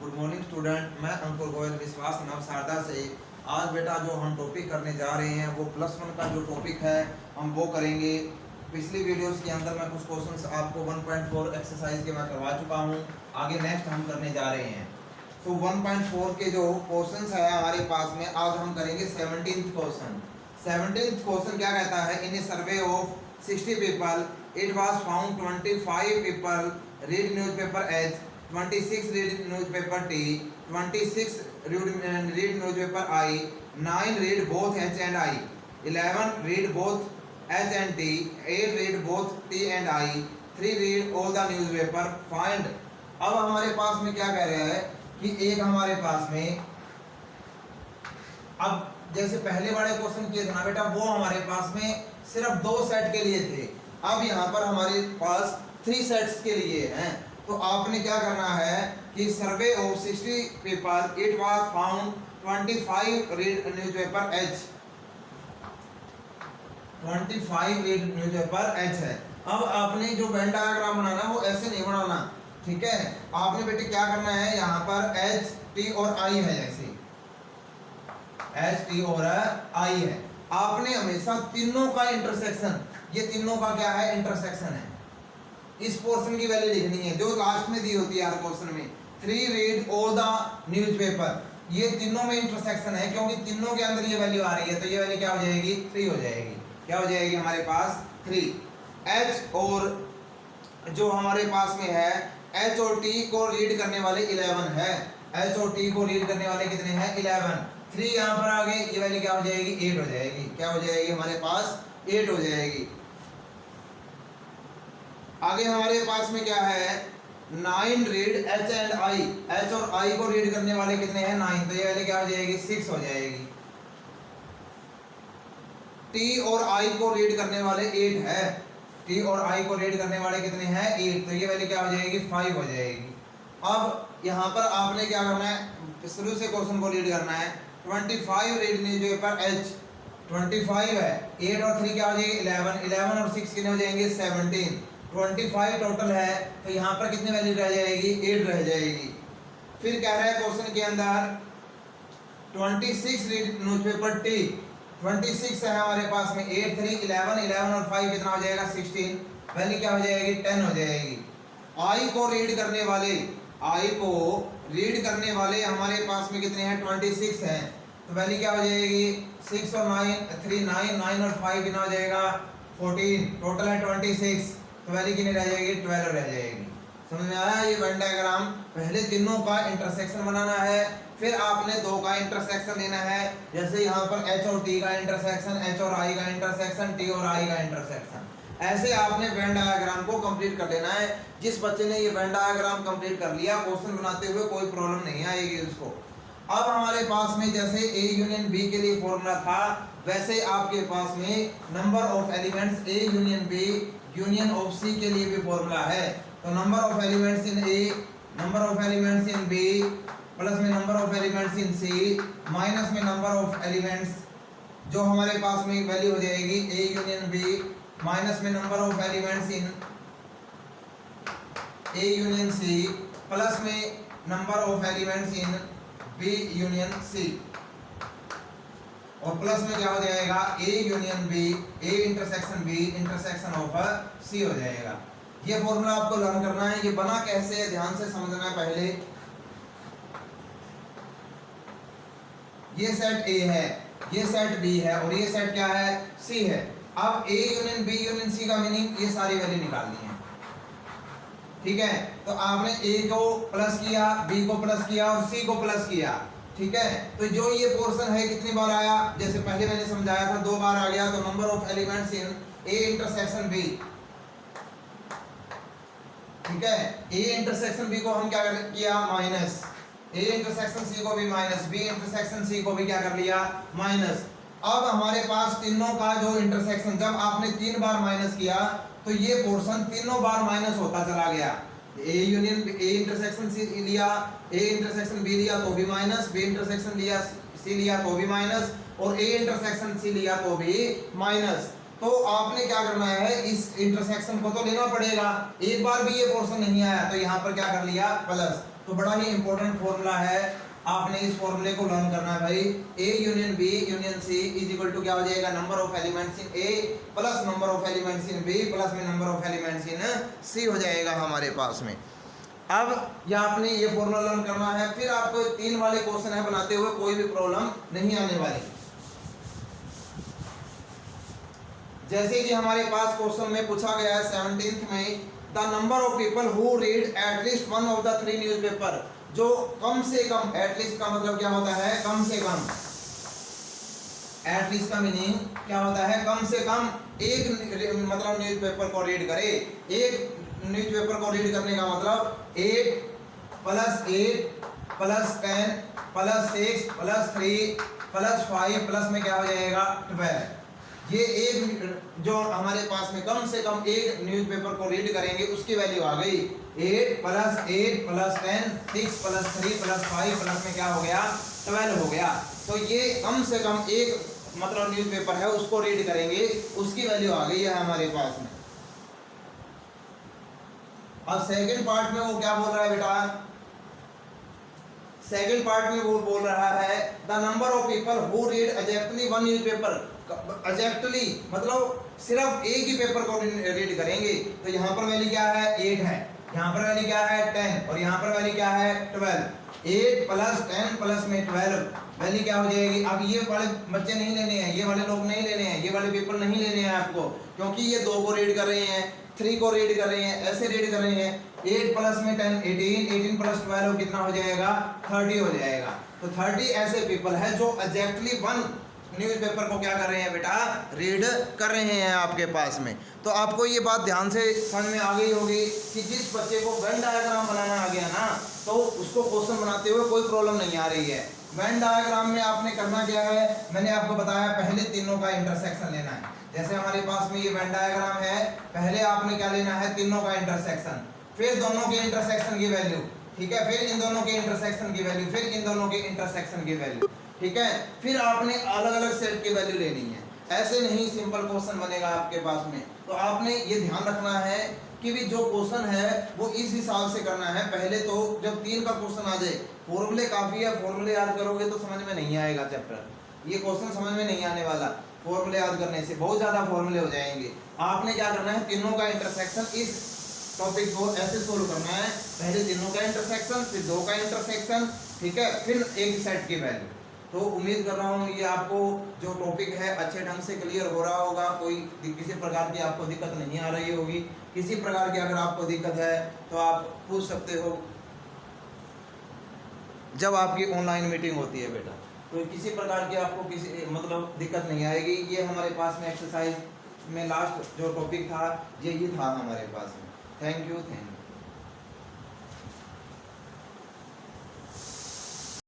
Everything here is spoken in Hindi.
गुड मॉर्निंग स्टूडेंट, मैं अंकुर गोयल विश्वास नवसारदा से। आज बेटा जो हम टॉपिक करने जा रहे हैं वो +1 का जो टॉपिक है हम वो करेंगे। पिछली वीडियोस के अंदर मैं कुछ क्वेश्चंस आपको 1.4 एक्सरसाइज के मैं करवा चुका हूँ। आगे नेक्स्ट हम करने जा रहे हैं। तो 1.4 के जो क्वेश्चंस है हमारे पास में, आज हम करेंगे 17th क्वेश्चन। 17th क्वेश्चन क्या कहता है, in a survey of 60 people it was found 25 people read newspaper as, 26 read newspaper T, 26 read newspaper I, 9 read both H and I, 11 read both H and T, 8 read both T and I, 3 read all the newspaper. Find. अब हमारे पास में क्या कह रहा है कि एक हमारे पास में, अब जैसे पहले वाले क्वेश्चन किए थे ना बेटा, वो हमारे पास में सिर्फ 2 सेट के लिए थे। अब यहाँ पर हमारे पास 3 सेट्स के लिए हैं। तो आपने क्या करना है कि सर्वे of 60 people it was found 25 read newspaper H, 25 read newspaper H है। अब आपने जो वेन डायग्राम बनाना वो ऐसे नहीं बनाना, ठीक है। आपने बेटे क्या करना है, यहाँ पर एच टी और आई है, जैसे एच टी और आई है। आपने हमेशा तीनों का इंटरसेक्शन, ये तीनों का क्या है, इंटरसेक्शन है। इस पोर्शन की वैल्यू लिखनी है जो लास्ट में दी होती है हर क्वेश्चन में। 3 रीड ऑल द न्यूज़पेपर, ये तीनों में इंटरसेक्शन है क्योंकि तीनों के अंदर ये वैल्यू आ रही है, तो ये वैल्यू क्या हो जाएगी, 3 हो जाएगी। क्या हो जाएगी हमारे पास, 3। एच और जो हमारे पास में है, एच और टी को रीड करने वाले 11 है। एच और टी को रीड करने वाले कितने हैं, 11। 3 यहाँ पर आ गए, ये वैल्यू क्या हो जाएगी, 8 हो जाएगी। क्या हो जाएगी हमारे पास, 8 हो जाएगी। आगे हमारे पास में क्या है, 9 read H and I, H और आई को रीड करने वाले कितने हैं, 9, तो ये वाले क्या हो जाएगी, 6 हो जाएगी। टी और आई को रीड करने वाले 8 है, टी और आई को रीड करने वाले कितने हैं, 8, तो ये वाली क्या हो जाएगी, 5 हो जाएगी। अब यहाँ पर आपने क्या करना है, शुरू से क्वेश्चन को रीड करना है। 25 रीड न्यूज़पेपर एच, 25 है, 8 और 3 क्या हो जाएगी, 11, 11 और 6 कितने हो जाएंगे, 17। 25 टोटल है, तो यहाँ पर कितनी वैल्यू रह जाएगी, 8 रह जाएगी। फिर कह रहा है क्वेश्चन के अंदर 26 रीड न्यूज़पेपर टी, 26 है हमारे पास में, 8 3 11, 11 और 5 कितना हो जाएगा, 16, वैल्यू क्या हो जाएगी, 10 हो जाएगी। आई को रीड करने वाले, आई को रीड करने वाले हमारे पास में कितने हैं, 26 हैं, तो वैल्यू क्या हो जाएगी, 6 और 9 3 9 9 और 5 कितना हो जाएगा, 14, टोटल है 26, तो वैल्यू कितनी रह जाएगी, 12 रह जाएगी। समझ में आया। ये वेन डायग्राम, पहले तीनों का इंटरसेक्शन बनाना है, फिर आपने 2 का इंटरसेक्शन लेना है। जैसे यहाँ पर एच और टी का इंटरसेक्शन, एच और आई का इंटरसेक्शन, टी और आई का इंटरसेक्शन। ऐसे आपने वेन डायग्राम को कंप्लीट कर लेना है। जिस बच्चे ने ये वेन डायग्राम कंप्लीट कर लिया, क्वेश्चन बनाते हुए कोई प्रॉब्लम नहीं आएगी उसको। अब हमारे पास में जैसे ए यूनियन बी के लिए फॉर्मूला था, वैसे आपके पास में number of elements A union B union of C के लिए भी फॉर्मूला है। तो number of elements in A, number of elements in B, plus में number of elements in C, minus में नंबर ऑफ एलिमेंट्स, जो हमारे पास में वैल्यू हो जाएगी ए यूनियन बी, माइनस में number of elements in A union C, plus में number of elements in B union C, और प्लस में क्या हो जाएगा, A union B, A intersection B intersection of C हो जाएगा। ये फॉर्मूला आपको लर्न करना है। ये बना कैसे है, ध्यान से समझना है पहले। ये सेट ए है, ये सेट बी है, और ये सेट क्या है, सी है। अब A union B union C का मीनिंग, ये सारी वैल्यू निकालनी है, ठीक है। तो आपने ए को प्लस किया, बी को प्लस किया और सी को प्लस किया, ठीक है। तो जो ये पोर्शन है कितनी बार आया, जैसे पहले मैंने समझाया था 2 बार आ गया, तो number of elements in A intersection B, ठीक है। ए इंटरसेक्शन बी को हम क्या किया, माइनस, ए इंटरसेक्शन सी को भी माइनस, बी इंटरसेक्शन सी को भी क्या कर लिया, माइनस। अब हमारे पास तीनों का जो इंटरसेक्शन, जब आपने 3 बार माइनस किया तो ये पोर्शन तीनों बार माइनस होता चला गया। A union A intersection C लिया, ए इंटरसेक्शन बी लिया तो भी माइनस, बी इंटरसेक्शन लिया सी लिया तो भी माइनस, और ए इंटरसेक्शन सी लिया तो भी माइनस। तो आपने क्या करना है, इस इंटरसेक्शन को तो लेना पड़ेगा। एक बार भी ये पोर्शन नहीं आया तो यहाँ पर क्या कर लिया, प्लस। तो बड़ा ही इंपॉर्टेंट फॉर्मूला है, आपने इस फॉर्मूले को लर्न करना है भाई। A union B union C is equal to क्या हो जाएगा, number of elements in A plus number of elements in B plus में number of elements in C हो जाएगा हमारे पास में। अब ये आपने ये फॉर्मूला लर्न करना है, फिर आपको 3 वाले क्वेश्चन है बनाते हुए कोई भी प्रॉब्लम नहीं आने वाली। जैसे कि हमारे पास क्वेश्चन में पूछा गया है 17th में, the number of people who read at least one of the 3 newspaper, जो कम से कम, एटलीस्ट का मतलब क्या होता है, कम से कम। एटलीस्ट का मीनिंग क्या होता है, कम से कम एक मतलब न्यूज़पेपर को रीड करे। एक न्यूज़पेपर को रीड करने का मतलब 8 + 8 + 10 + 6 + 3 + 5 प्लस में क्या हो जाएगा, 12। ये एक जो हमारे पास में कम से कम एक न्यूज़पेपर को रीड करेंगे उसकी वैल्यू आ गई 8 + 8 + 10 6 + 3 + 5 प्लस में क्या हो गया, 12 हो गया। तो ये कम से कम एक मतलब न्यूज़पेपर है उसको रीड करेंगे, उसकी वैल्यू आ गई है हमारे पास में। अब सेकंड पार्ट में वो क्या बोल रहा है बेटा, सेकंड पार्ट में वो बोल रहा है the number of people who read exactly one newspaper. Exactly मतलब सिर्फ एक ही पेपर को रीड करेंगे। तो यहाँ पर वैल्यू क्या है, 8 है, यहाँ पर वैल्यू क्या है, 10, और यहाँ पर वैल्यू क्या है, 12। 8 + 10 प्लस में 12 वैल्यू क्या हो जाएगी। अब ये वाले बच्चे नहीं लेने हैं, ये वाले लोग नहीं लेने हैं, ये वाले पेपर नहीं लेने हैं आपको, क्योंकि ये 2 को रीड कर रहे हैं, 3 को रीड कर रहे हैं, ऐसे रीड कर रहे हैं। 8 प्लस में 10 18, 18 प्लस 12 कितना हो जाएगा, 30 हो जाएगा। तो 30 ऐसे पीपल है जो एग्जैक्टली वन न्यूज़पेपर को क्या कर रहे हैं बेटा, रीड कर रहे हैं आपके पास में। तो आपको ये बात ध्यान से समझ में आ गई होगी कि जिस बच्चे को वेन डायग्राम बनाना आ गया ना, तो उसको क्वेश्चन बनाते हुए कोई प्रॉब्लम नहीं आ रही है। वेन डायग्राम में आपने करना क्या है, मैंने आपको बताया पहले तीनों का इंटरसेक्शन लेना है। जैसे हमारे पास में ये वेन डायग्राम है, पहले आपने क्या लेना है, तीनों का इंटरसेक्शन, फिर दोनों के इंटरसेक्शन की वैल्यू, ठीक है, फिर इन दोनों के इंटरसेक्शन की वैल्यू, फिर इन दोनों के इंटरसेक्शन की वैल्यू, ठीक है, फिर आपने अलग अलग सेट की वैल्यू लेनी है। ऐसे नहीं सिंपल क्वेश्चन बनेगा आपके पास में। तो आपने ये ध्यान रखना है कि भी जो क्वेश्चन है वो इस हिसाब से करना है। पहले तो जब 3 का क्वेश्चन आ जाए, फॉर्मूले काफ़ी है, फॉर्मूले याद करोगे तो समझ में नहीं आएगा चैप्टर, ये क्वेश्चन समझ में नहीं आने वाला। फॉर्मूले याद करने से बहुत ज़्यादा फॉर्मूले हो जाएंगे। आपने क्या करना है, तीनों का इंटरसेक्शन, इस टॉपिक को ऐसे सोल्व करना है, पहले तीनों का इंटरसेक्शन, फिर 2 का इंटरसेक्शन, ठीक है, फिर एक सेट की वैल्यू। तो उम्मीद कर रहा हूँ ये आपको जो टॉपिक है अच्छे ढंग से क्लियर हो रहा होगा, कोई किसी प्रकार की आपको दिक्कत नहीं आ रही होगी। किसी प्रकार की अगर आपको दिक्कत है तो आप पूछ सकते हो जब आपकी ऑनलाइन मीटिंग होती है बेटा, तो किसी प्रकार की आपको किसी मतलब दिक्कत नहीं आएगी। ये हमारे पास में एक्सरसाइज में लास्ट जो टॉपिक था यही था हमारे पास में। Thank you.